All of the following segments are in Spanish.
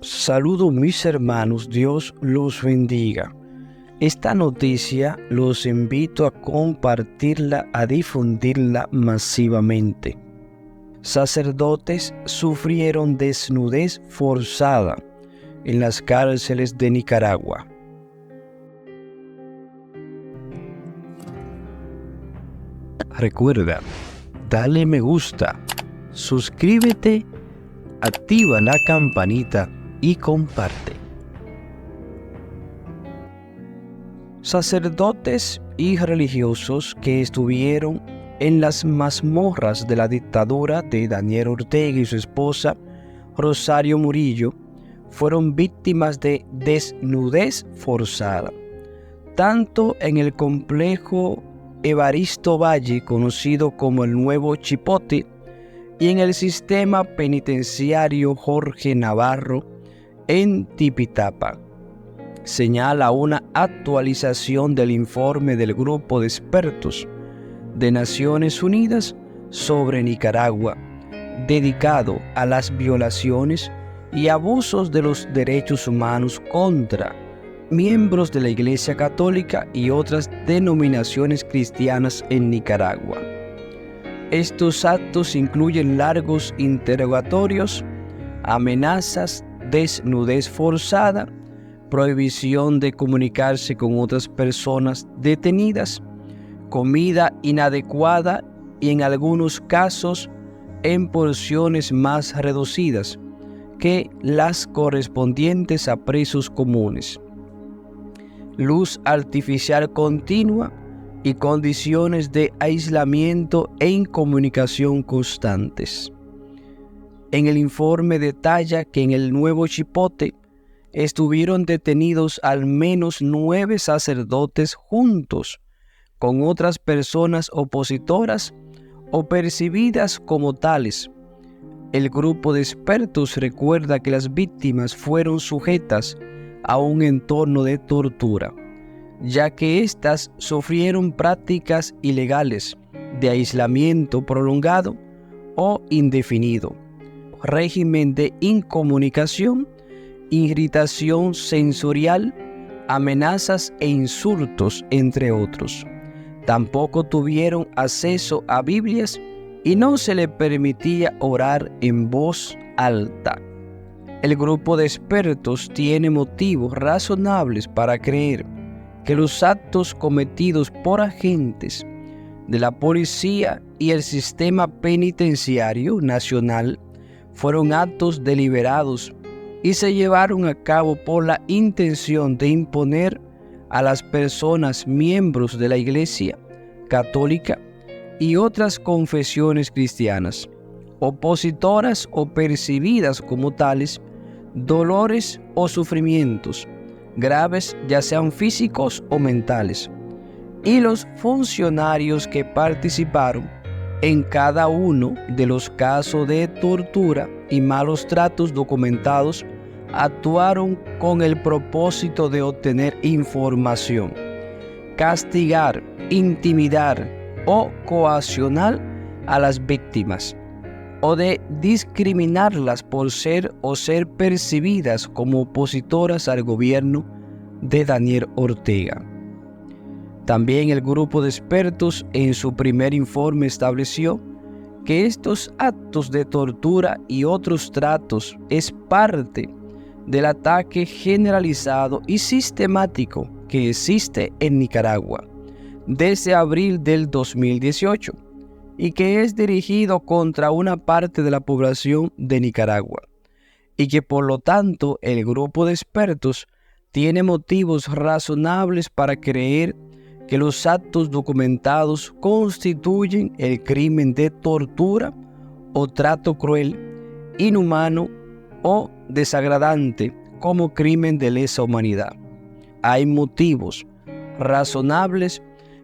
Saludo mis hermanos, Dios los bendiga. Esta noticia los invito a compartirla, a difundirla masivamente. Sacerdotes sufrieron desnudez forzada en las cárceles de Nicaragua. Recuerda, dale me gusta, suscríbete, activa la campanita y comparte. Sacerdotes y religiosos que estuvieron en las mazmorras de la dictadura de Daniel Ortega y su esposa Rosario Murillo fueron víctimas de desnudez forzada, tanto en el complejo Evaristo Valle, conocido como el Nuevo Chipote, y en el sistema penitenciario Jorge Navarro en Tipitapa. Señala una actualización del informe del Grupo de Expertos de Naciones Unidas sobre Nicaragua, dedicado a las violaciones y abusos de los derechos humanos contra miembros de la Iglesia Católica y otras denominaciones cristianas en Nicaragua. Estos actos incluyen largos interrogatorios, amenazas, desnudez forzada, prohibición de comunicarse con otras personas detenidas, comida inadecuada y en algunos casos en porciones más reducidas que las correspondientes a presos comunes, luz artificial continua y condiciones de aislamiento e incomunicación constantes. En el informe detalla que en el Nuevo Chipote estuvieron detenidos al menos 9 sacerdotes juntos con otras personas opositoras o percibidas como tales. El grupo de expertos recuerda que las víctimas fueron sujetas a un entorno de tortura, ya que éstas sufrieron prácticas ilegales de aislamiento prolongado o indefinido, régimen de incomunicación, irritación sensorial, amenazas e insultos, entre otros. Tampoco tuvieron acceso a Biblias y no se les permitía orar en voz alta. El grupo de expertos tiene motivos razonables para creer que los actos cometidos por agentes de la policía y el sistema penitenciario nacional fueron actos deliberados y se llevaron a cabo por la intención de imponer a las personas miembros de la Iglesia Católica y otras confesiones cristianas, opositoras o percibidas como tales, dolores o sufrimientos graves, ya sean físicos o mentales, y los funcionarios que participaron en cada uno de los casos de tortura y malos tratos documentados actuaron con el propósito de obtener información, castigar, intimidar o coaccionar a las víctimas, o de discriminarlas por ser percibidas como opositoras al gobierno de Daniel Ortega. También el grupo de expertos en su primer informe estableció que estos actos de tortura y otros tratos es parte del ataque generalizado y sistemático que existe en Nicaragua desde abril del 2018 y que es dirigido contra una parte de la población de Nicaragua, y que por lo tanto el grupo de expertos tiene motivos razonables para creer que los actos documentados constituyen el crimen de tortura o trato cruel, inhumano o desagradante como crimen de lesa humanidad. Hay motivos razonables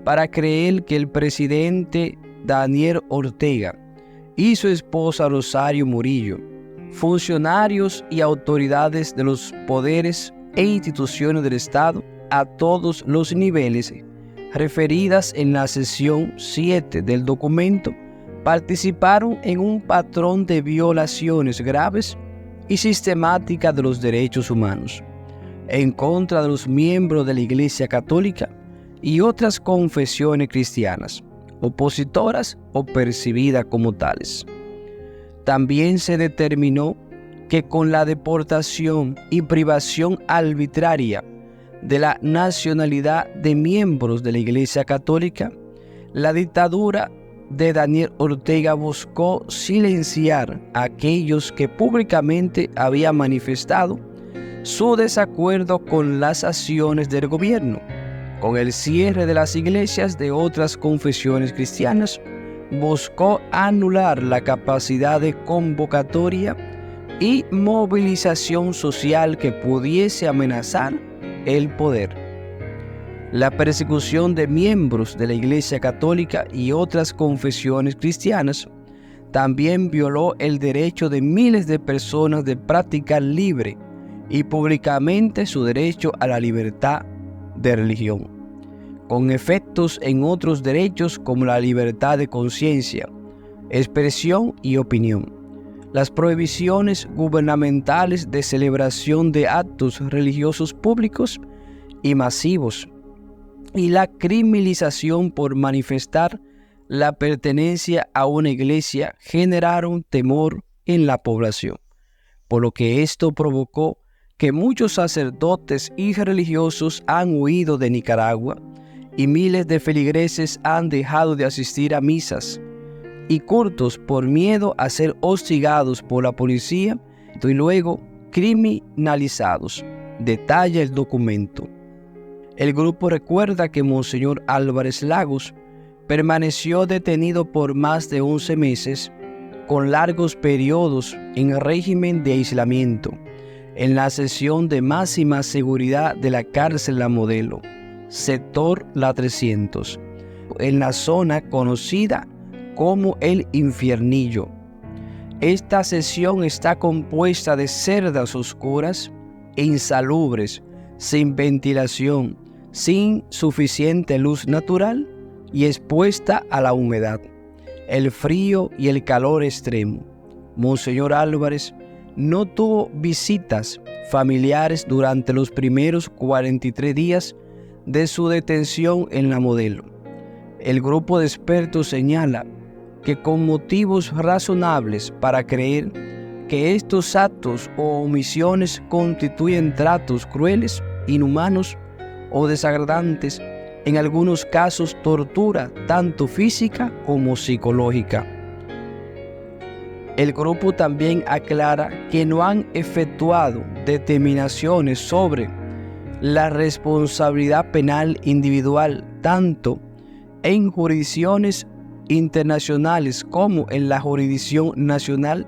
para creer que el presidente Daniel Ortega y su esposa Rosario Murillo, funcionarios y autoridades de los poderes e instituciones del Estado a todos los niveles referidas en la sección 7 del documento, participaron en un patrón de violaciones graves y sistemática de los derechos humanos, en contra de los miembros de la Iglesia Católica y otras confesiones cristianas, opositoras o percibidas como tales. También se determinó que con la deportación y privación arbitraria de la nacionalidad de miembros de la Iglesia Católica, la dictadura de Daniel Ortega buscó silenciar a aquellos que públicamente habían manifestado su desacuerdo con las acciones del gobierno, con el cierre de las iglesias de otras confesiones cristianas. Buscó anular la capacidad de convocatoria y movilización social que pudiese amenazar el poder. La persecución de miembros de la Iglesia Católica y otras confesiones cristianas también violó el derecho de miles de personas de practicar libre y públicamente su derecho a la libertad de religión, con efectos en otros derechos como la libertad de conciencia, expresión y opinión. Las prohibiciones gubernamentales de celebración de actos religiosos públicos y masivos y la criminalización por manifestar la pertenencia a una iglesia generaron temor en la población, por lo que esto provocó que muchos sacerdotes y religiosos han huido de Nicaragua y miles de feligreses han dejado de asistir a misas y cultos por miedo a ser hostigados por la policía y luego criminalizados, detalla el documento. El grupo recuerda que Monseñor Álvarez Lagos permaneció detenido por más de 11 meses, con largos periodos en régimen de aislamiento, en la sección de máxima seguridad de la cárcel La Modelo, sector La 300, en la zona conocida como el Infiernillo. Esta sección está compuesta de celdas oscuras e insalubres, sin ventilación, sin suficiente luz natural y expuesta a la humedad, el frío y el calor extremo. Monseñor Álvarez no tuvo visitas familiares durante los primeros 43 días de su detención en La Modelo. El grupo de expertos señala que con motivos razonables para creer que estos actos o omisiones constituyen tratos crueles, inhumanos o desagradantes, en algunos casos tortura tanto física como psicológica. El grupo también aclara que no han efectuado determinaciones sobre la responsabilidad penal individual tanto en jurisdicciones internacionales como en la jurisdicción nacional,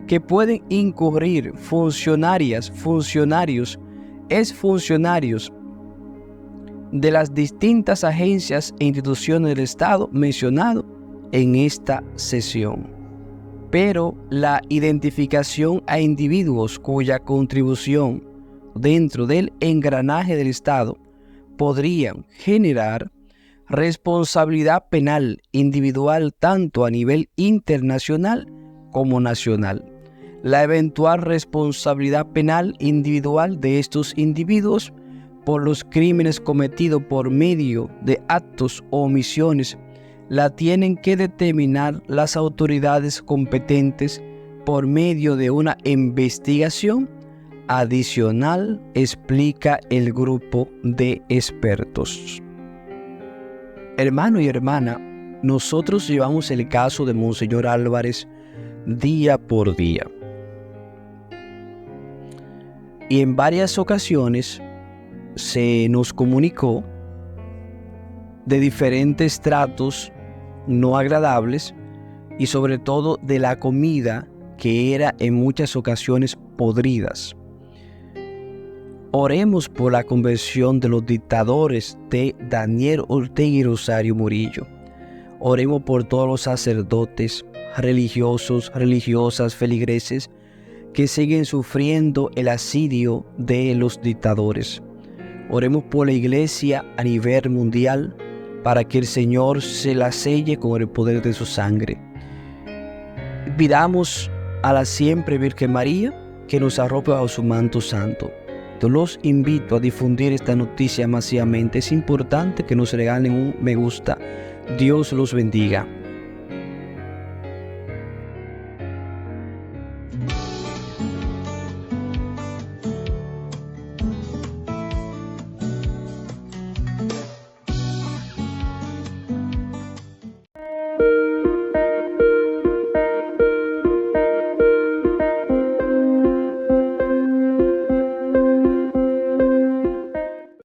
que pueden incurrir funcionarios, exfuncionarios de las distintas agencias e instituciones del Estado mencionado en esta sesión. Pero la identificación a individuos cuya contribución dentro del engranaje del Estado podrían generar responsabilidad penal individual tanto a nivel internacional como nacional. La eventual responsabilidad penal individual de estos individuos por los crímenes cometidos por medio de actos o omisiones la tienen que determinar las autoridades competentes por medio de una investigación adicional, explica el grupo de expertos. Hermano y hermana, nosotros llevamos el caso de Monseñor Álvarez día por día. Y en varias ocasiones se nos comunicó de diferentes tratos no agradables y sobre todo de la comida que era en muchas ocasiones podridas. Oremos por la conversión de los dictadores de Daniel Ortega y Rosario Murillo. Oremos por todos los sacerdotes, religiosos, religiosas, feligreses que siguen sufriendo el asidio de los dictadores. Oremos por la Iglesia a nivel mundial para que el Señor se la selle con el poder de su sangre. Pidamos a la siempre Virgen María que nos arrope bajo su manto santo. Yo los invito a difundir esta noticia masivamente. Es importante que nos regalen un me gusta. Dios los bendiga.